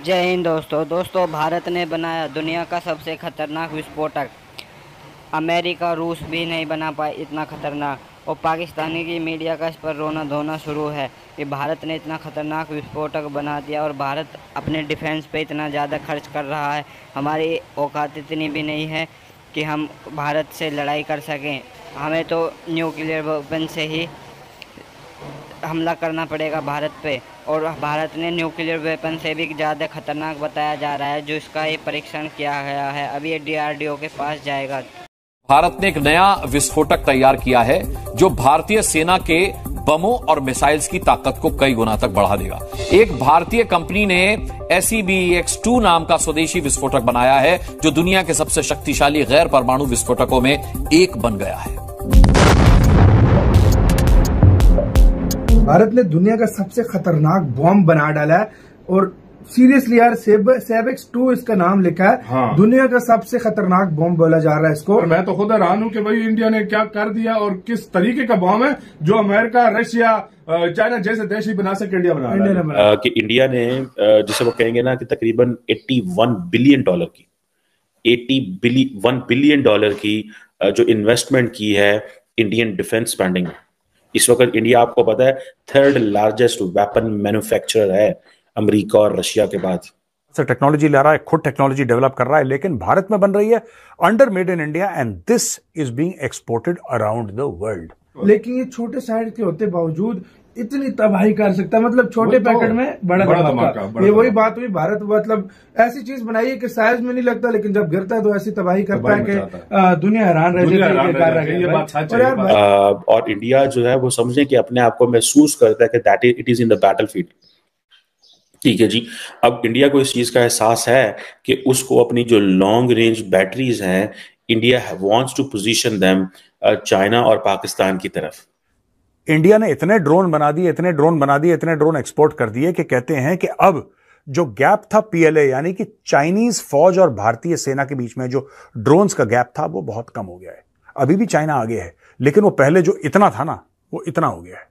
जय हिंद दोस्तों भारत ने बनाया दुनिया का सबसे खतरनाक विस्फोटक। अमेरिका रूस भी नहीं बना पाए इतना खतरनाक। और पाकिस्तानी की मीडिया का इस पर रोना धोना शुरू है कि भारत ने इतना खतरनाक विस्फोटक बना दिया और भारत अपने डिफेंस पे इतना ज़्यादा खर्च कर रहा है। हमारी औकात इतनी भी नहीं है कि हम भारत से लड़ाई कर सकें। हमें तो न्यूक्लियर वेपन से ही हमला करना पड़ेगा भारत पे। और भारत ने न्यूक्लियर वेपन से भी ज़्यादा खतरनाक बताया जा रहा है, जो इसका ये परीक्षण किया गया है। अभी ये डीआरडीओ के पास जाएगा। भारत ने एक नया विस्फोटक तैयार किया है जो भारतीय सेना के बमों और मिसाइल्स की ताकत को कई गुना तक बढ़ा देगा। एक भारतीय कंपनी ने SEBEX-2 नाम का स्वदेशी विस्फोटक बनाया है जो दुनिया के सबसे शक्तिशाली गैर परमाणु विस्फोटकों में एक बन गया है। भारत ने दुनिया का सबसे खतरनाक बॉम्ब बना डाला है और सीरियसली यार SEBEX-2 इसका नाम लिखा है। हाँ। दुनिया का सबसे खतरनाक बॉम्ब बोला जा रहा है इसको। और मैं तो खुद हैरान हूं कि भाई इंडिया ने क्या कर दिया और किस तरीके का बॉम्ब है जो अमेरिका, रशिया, चाइना जैसे देश ही बना सके इंडिया बना रहा है। कि इंडिया ने जिसे वो कहेंगे ना कि तकरीबन $81 बिलियन की $81 बिलियन की जो इन्वेस्टमेंट की है इंडियन डिफेंस स्पेंडिंग में। इस वक्त इंडिया आपको पता है थर्ड लार्जेस्ट वेपन मैन्युफैक्चरर है अमेरिका और रशिया के बाद। से टेक्नोलॉजी ला रहा है, खुद टेक्नोलॉजी डेवलप कर रहा है, लेकिन भारत में बन रही है under made in India and this is being exported around the world. लेकिन ये छोटे साइज के होते बावजूद इतनी तबाही कर सकता है, मतलब छोटे पैकेट में बड़ा धमाका। ये वही बात हुई, भारत मतलब ऐसी चीज बनाई है कि साइज में नहीं लगता, लेकिन जब गिरता है तो ऐसी तबाही करता है कि दुनिया हैरान रह जाती है। और इंडिया जो है वो समझे कि अपने आप को महसूस करता है कि that it is in the battlefield. ठीक है जी। अब इंडिया को इस चीज का एहसास है कि उसको अपनी जो लॉन्ग रेंज बैटरीज हैं, India wants to position them China और पाकिस्तान की तरफ। इंडिया ने इतने ड्रोन बना दिए, इतने ड्रोन एक्सपोर्ट कर दिए कि कहते हैं कि अब जो गैप था PLA यानी कि चाइनीज फौज और भारतीय सेना के बीच में जो ड्रोन्स का गैप था वो बहुत कम हो गया है। अभी भी चाइना आगे है, लेकिन वो पहले जो इतना था ना वो इतना हो गया है।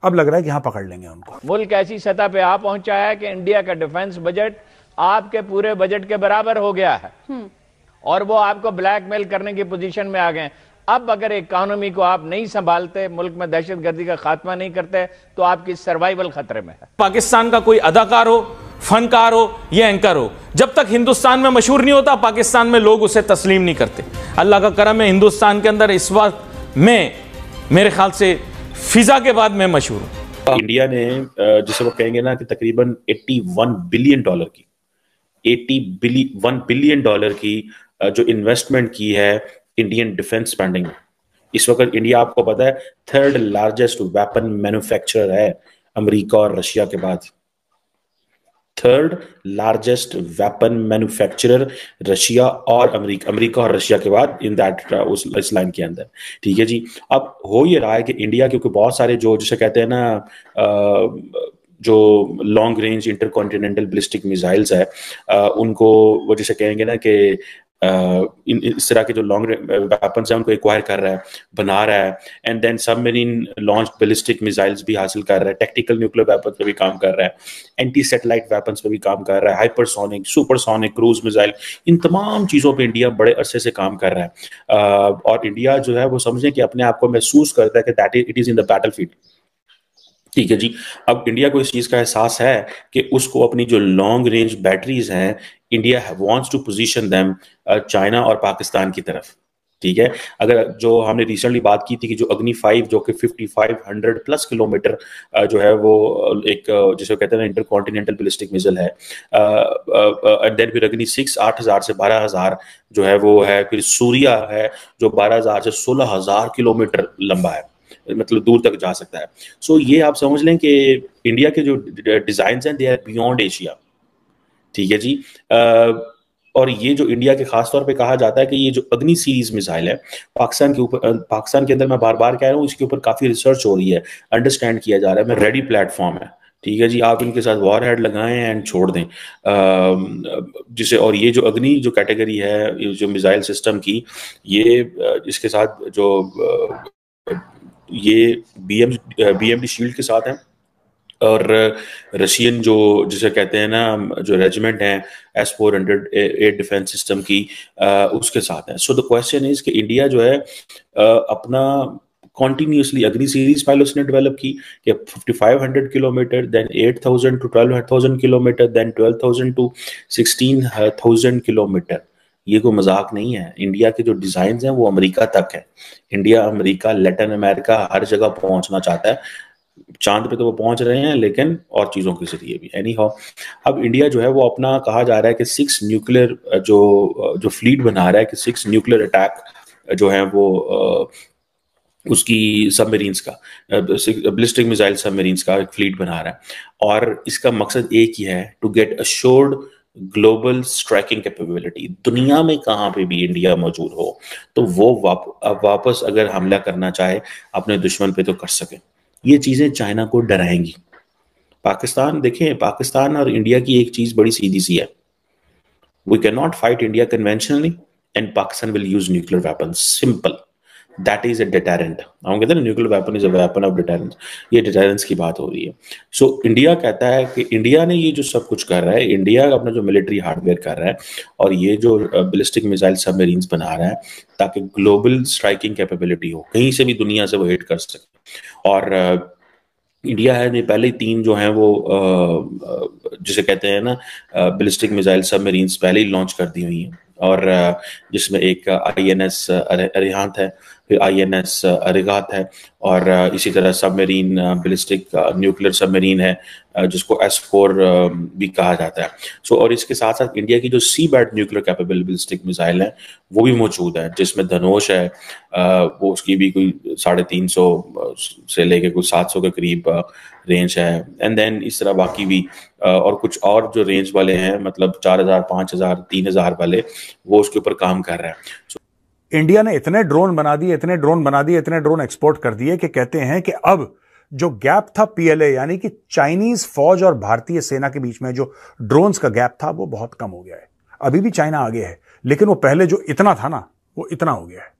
अब लग रहा है कि यहां पकड़ लेंगे उनको। मुल्क ऐसी सतह पे आ पहुंचा है कि इंडिया का डिफेंस बजट आपके पूरे बजट के बराबर हो गया है और वो आपको ब्लैकमेल करने की पोजीशन में आ गए। अब अगर इकोनॉमी को आप नहीं संभालते, मुल्क में दहशतगर्दी का खात्मा नहीं करते, तो आपकी सर्वाइवल खतरे में है। पाकिस्तान का कोई अदाकार हो, फनकार हो या एंकर हो, जब तक हिंदुस्तान में मशहूर नहीं होता पाकिस्तान में लोग उसे तस्लीम नहीं करते। अल्लाह का करम है, हिंदुस्तान के अंदर इस वक्त में मेरे ख्याल से फिजा के बाद मैं मशहूर हूं। इंडिया ने जिसे वो कहेंगे ना कि तकरीबन $81 बिलियन की जो इन्वेस्टमेंट की है इंडियन डिफेंस स्पेंडिंग में। इस वक्त इंडिया आपको पता है थर्ड लार्जेस्ट वेपन मैन्युफैक्चरर है अमेरिका और रशिया के बाद। Third largest weapon manufacturer Russia और अमेरिका और रशिया के बाद इन दैट इस लाइन के अंदर। ठीक है जी। अब हो ये रहा है कि इंडिया क्योंकि बहुत सारे जो जिसे कहते हैं ना जो long range intercontinental ballistic missiles है उनको वो जिसे कहेंगे ना कि इस तरह के जो लॉन्ग वेपन्स हैं उनको एक्वायर कर रहा है, बना रहा है, and then submarine launch ballistic missiles भी हासिल कर रहा है, टेक्टिकल न्यूक्लियर वेपन्स पे भी काम कर रहा है, एंटी सैटेलाइट वेपन्स पे भी काम कर रहा है, हाइपरसोनिक, सुपरसोनिक, क्रूज मिसाइल, इन तमाम चीज़ों पे इंडिया बड़े अरसे से काम कर रहा है। और इंडिया जो है वो समझे कि अपने आप को महसूस करता है कि that it is in the battlefield. ठीक है जी। अब इंडिया को इस चीज का एहसास है कि उसको अपनी जो लॉन्ग रेंज बैटरीज हैं India wants to position them China और पाकिस्तान की तरफ। ठीक है। अगर जो हमने रिसेंटली बात की थी कि जो अग्नि 5 जो कि 5500 प्लस किलोमीटर जो है वो एक जिसे कहते हैं ना इंटरकॉन्टिनेंटल बैलिस्टिक मिसाइल है, एंड देन फिर अग्नि 6 8000 से 12000 जो है वो है, फिर सूर्या है जो 12000 से 16000 किलोमीटर लंबा है, मतलब दूर तक जा सकता है। सो ये आप समझ लें कि इंडिया के जो डिजाइन हैं दे आर बियॉन्ड एशिया। ठीक है जी। और ये जो इंडिया के खास तौर पे कहा जाता है कि ये जो अग्नि सीरीज मिसाइल है पाकिस्तान के अंदर, मैं बार बार कह रहा हूँ, इसके ऊपर काफी रिसर्च हो रही है, अंडरस्टैंड किया जा रहा है, मैं रेडी प्लेटफॉर्म है। ठीक है जी। आप इनके साथ वॉर हेड लगाएं एंड छोड़ दें जिसे। और ये जो अग्नि जो कैटेगरी है जो मिसाइल सिस्टम की, ये इसके साथ जो ये BMD शील्ड के साथ है, और रशियन जो जिसे कहते हैं ना जो रेजिमेंट है S-400 एयर डिफेंस सिस्टम की उसके साथ है। सो द क्वेश्चन इज कि इंडिया जो है अपना कॉन्टिन्यूसली अग्नि सीरीज फाइल उसने डेवलप की कि 5500 kilometre, then 8000 to 12000 kilometre, then 12000 to 16000 kilometre. ये कोई मजाक नहीं है। इंडिया के जो डिजाइन हैं वो अमेरिका तक है। इंडिया, अमेरिका, लैटिन अमेरिका हर जगह पहुंचना चाहता है। चांद पे तो वो पहुंच रहे हैं, लेकिन और चीजों के जरिए भी। एनी हाउ, अब इंडिया जो है वो अपना कहा जा रहा है कि 6 न्यूक्लियर जो फ्लीट बना रहा है कि 6 न्यूक्लियर अटैक जो है वो उसकी सबमरीन्स का ब्लिस्टिक मिसाइल सबमरीन्स का एक फ्लीट बना रहा है। और इसका मकसद एक ही है, to get assured global striking capability. दुनिया में कहाँ पे भी इंडिया मौजूद हो तो वो वापस अगर हमला करना चाहे अपने दुश्मन पे तो कर सके। ये चीजें चाइना को डराएंगी। पाकिस्तान देखें, पाकिस्तान और इंडिया की एक चीज बड़ी सीधी सी है, we can not fight India conventionally and Pakistan will use nuclear weapons. Simple, that is a deterrent. हम कहते हैं nuclear weapon is a weapon of deterrence. ये डिटरेंस की बात हो रही है। सो इंडिया कहता है कि इंडिया ने ये जो सब कुछ कर रहा है, इंडिया अपना जो मिलिट्री हार्डवेयर कर रहा है और ये जो बैलिस्टिक मिसाइल सबमरीन्स बना रहा है ताकि ग्लोबल स्ट्राइकिंग कैपेबिलिटी हो, कहीं से भी दुनिया से वो हिट कर सके। और इंडिया है ने पहले 3 जो हैं वो जिसे कहते हैं ना बैलिस्टिक मिसाइल सबमरीन्स पहले ही लॉन्च कर दी हुई हैं। और जिसमें एक INS अरिहंत है, फिर INS अरिगात है, और इसी तरह सबमरीन बैलिस्टिक न्यूक्लियर सबमरीन है जिसको S-4 भी कहा जाता है। सो और इसके साथ साथ इंडिया की जो सी बैट न्यूक्लियर कैपेबल बैलिस्टिक मिसाइल है वो भी मौजूद है, जिसमें धनुष है, वो उसकी भी कोई 350 से लेके कुछ 700 के करीब रेंज है। एंड देन इस तरह बाकी भी और कुछ और जो रेंज वाले हैं, मतलब 4000, 5000, 3000 वाले, वो उसके ऊपर काम कर रहे हैं। इंडिया ने इतने ड्रोन बना दिए, इतने ड्रोन बना दिए, इतने ड्रोन एक्सपोर्ट कर दिए कि कहते हैं कि अब जो गैप था PLA यानी कि चाइनीज फौज और भारतीय सेना के बीच में जो ड्रोन्स का गैप था वो बहुत कम हो गया है। अभी भी चाइना आगे है, लेकिन वो पहले जो इतना था ना वो इतना हो गया है।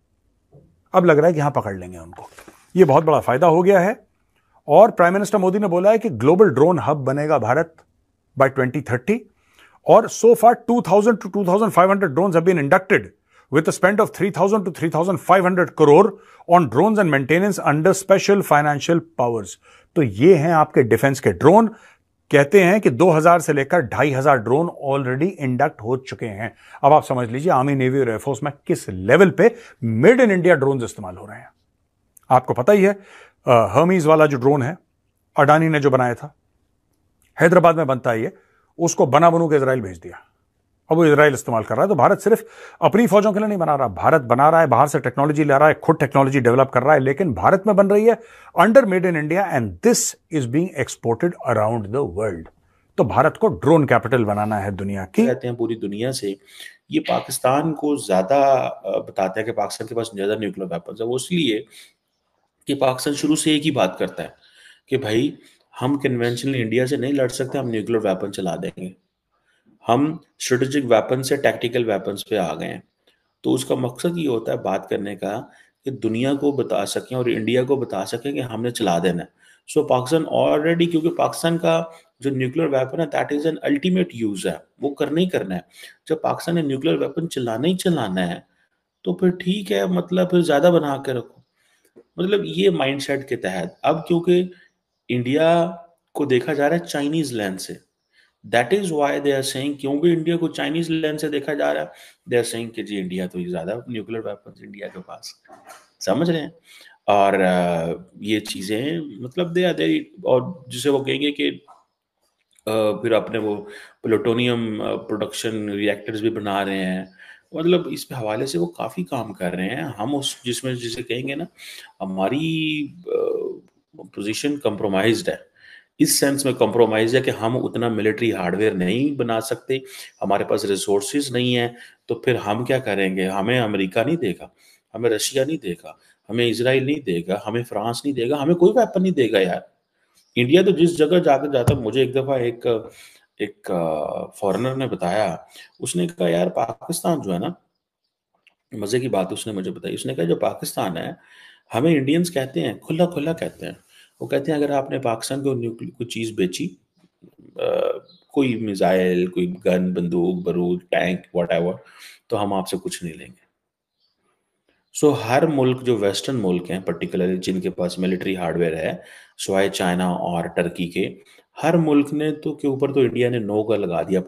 अब लग रहा है कि यहां पकड़ लेंगे उनको। ये बहुत बड़ा फायदा हो गया है। और प्राइम मिनिस्टर मोदी ने बोला है कि ग्लोबल ड्रोन हब बनेगा भारत बाय 2030। और सो फार 2000 to 2500 drones have been inducted with a spend of 3000 to 3500 crore on drones and maintenance under special financial powers। तो ये हैं आपके डिफेंस के ड्रोन। कहते हैं कि 2000 से लेकर 2500 ड्रोन ऑलरेडी इंडक्ट हो चुके हैं। अब आप समझ लीजिए आर्मी, नेवी और एयरफोर्स में किस लेवल पे मेड इन इंडिया ड्रोन इस्तेमाल हो रहे हैं। आपको पता ही है हर्मीज वाला जो ड्रोन है अडानी ने जो बनाया था, हैदराबाद में बनता है ये, उसको बना बनू के इजराइल भेज दिया। अब वो इजराइल इस्तेमाल कर रहा है। तो भारत सिर्फ अपनी फौजों के लिए नहीं बना रहा, भारत बना रहा है, बाहर से टेक्नोलॉजी ला रहा है, खुद टेक्नोलॉजी डेवलप कर रहा है, लेकिन भारत में बन रही है under made in India and this is being exported around the world. तो भारत को ड्रोन कैपिटल बनाना है दुनिया की। कहते हैं पूरी दुनिया से ये पाकिस्तान को ज्यादा बताते हैं कि पाकिस्तान के पास ज्यादा न्यूक्लियर वेपन्स है। वो इसलिए कि पाकिस्तान शुरू से एक ही बात करता है कि भाई हम कन्वेंशनल इंडिया से नहीं लड़ सकते, हम न्यूक्लियर वेपन चला देंगे। हम स्ट्रेटेजिक वेपन से टैक्टिकल वेपन्स पे आ गए हैं। तो उसका मकसद ये होता है बात करने का कि दुनिया को बता सकें और इंडिया को बता सकें कि हमने चला देना है। सो पाकिस्तान ऑलरेडी, क्योंकि पाकिस्तान का जो न्यूक्लियर वेपन है that is an ultimate use है, वो करना ही करना है। जब पाकिस्तान ने न्यूक्लियर वेपन चलाना ही चलाना है तो फिर ठीक है, मतलब फिर ज्यादा बना के रखो। मतलब ये माइंडसेट के तहत अब क्योंकि इंडिया को देखा जा रहा है चाइनीज लेंस से, that is why they are saying, क्योंकि इंडिया को चाइनीज लेंस से देखा जा रहा है, दे आर सेइंग कि जी इंडिया तो ज्यादा न्यूक्लियर वेपन्स इंडिया के पास, समझ रहे हैं। और ये चीजें मतलब दे आर दे, और जिसे वो कहेंगे कि फिर अपने वो प्लूटोनियम प्रोडक्शन रिएक्टर्स भी बना रहे हैं। मतलब इस पे हवाले से वो काफी काम कर रहे हैं। हम उस जिसमें जिसे कहेंगे ना, हमारी पोजीशन कंप्रोमाइज्ड है, इस सेंस में कंप्रोमाइज है कि हम उतना मिलिट्री हार्डवेयर नहीं बना सकते, हमारे पास रिसोर्सेज नहीं है। तो फिर हम क्या करेंगे? हमें अमेरिका नहीं देगा, हमें रशिया नहीं देगा, हमें इजराइल नहीं देगा, हमें फ्रांस नहीं देगा, हमें कोई वेपन नहीं देगा यार। इंडिया तो जिस जगह जाकर जाता, मुझे एक दफा एक फॉरेनर ने बताया, उसने कहा यार पाकिस्तान जो है ना, मजे की बात उसने मुझे बताई, उसने कहा जो पाकिस्तान है, हमें इंडियंस कहते हैं, खुला खुला कहते हैं, वो कहते हैं अगर आपने पाकिस्तान को कोई चीज़ बेची, कोई मिसाइल, कोई गन, बंदूक, बारूद, टैंक, व्हाटएवर, तो हम आपसे कुछ नहीं लेंगे। सो हर मुल्क, जो वेस्टर्न मुल्क हैं पर्टिकुलरली, जिनके पास मिलिट्री हार्डवेयर है, स्वाय चाइना और टर्की के, हर मुल्क ने तो के ऊपर तो इंडिया ने नो का लगा दिया